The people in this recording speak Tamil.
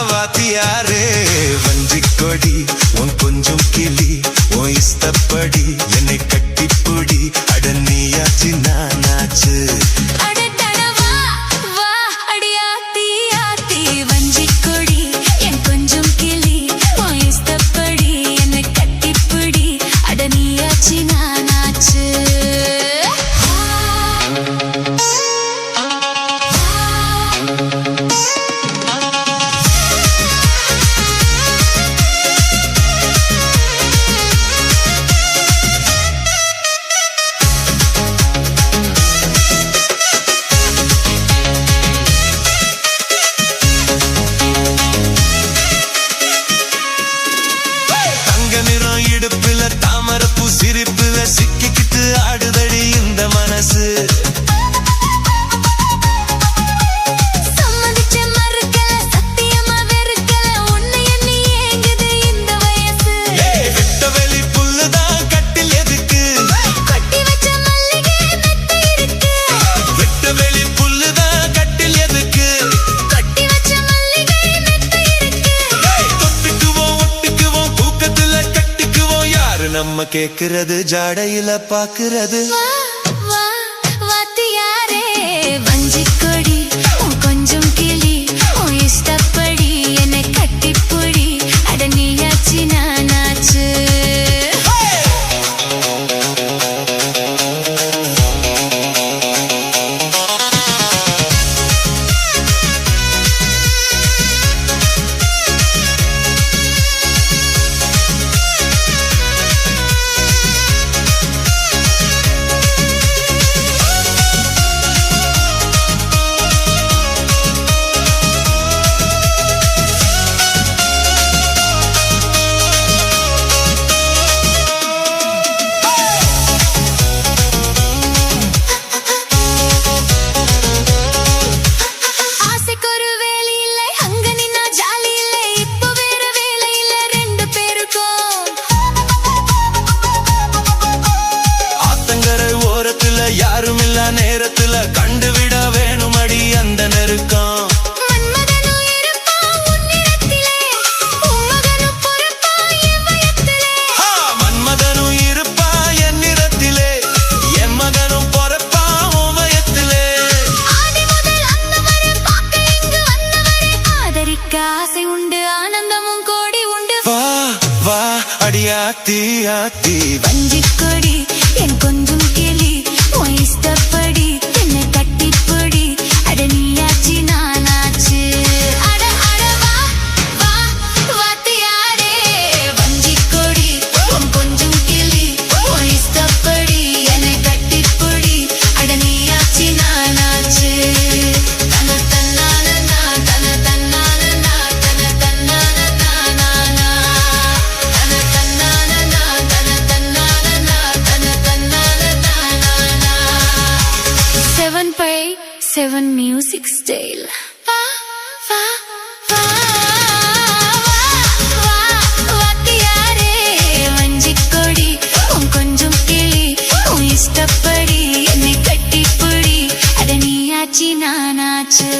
வாத்தியாரே வஞ்சிக்கொடி உன் கொஞ்சம் கிளி உன் இஷ்டப்படி என்னை கட்டிப்புடி அட நீயாச்சு நானாச்சு இடுப்புல தாமரப்பூ சிரிப்புல சிக்கிக்கிட்டு ஆடுதடி இந்த மனசு வெட்டவெளி புல்லுதான் கட்டில் எதுக்கு வெட்டவெளி புல்லுதான் கட்டில் எதுக்கு நம்ம கேக்குறது ஜாடையில பாக்குறது வாத்தியாரே வஞ்சிக்கொடி கொஞ்சம் கிளி இஷ்டப்படி என்னை கட்டிப்புடி அட நீயாச்சு நானாச்சு யாரும் இல்ல நேரத்துல கண்டுவிட வேணுமடி அந்த நெருக்கம் மன்மதனும் இருப்பா என் நிறத்திலே என் மகனும் பொறப்பா உன் வயத்திலே ஆசை உண்டு ஆனந்தமும் கோடி உண்டு வா வா அடியாத்தி ஆத்தி வஞ்சிக்கொடி என் கொஞ்சம் கிளி இஷ்டப்படி என்னை கட்டிப்புடி அட நீயாச்சு நானாச்சு அட அட வா வா வாத்தியாரே வஞ்சிக்கொடி கொஞ்சம் கிளி இஷ்டப்படி என்னை கட்டிப்புடி அட நீயாச்சு நானாச்சு தன தன்னான தன தன்னான தன தன்னான நானா தன தன்னான தன தன்னான தன தன்னான 7x7 music style. Va va va va Vathiyare வஞ்சிக்கொடி கொஞ்சம் கிளி இஷ்டப்படி என்னை கட்டிப்புடி அட நீயாச்சு நானாச்சு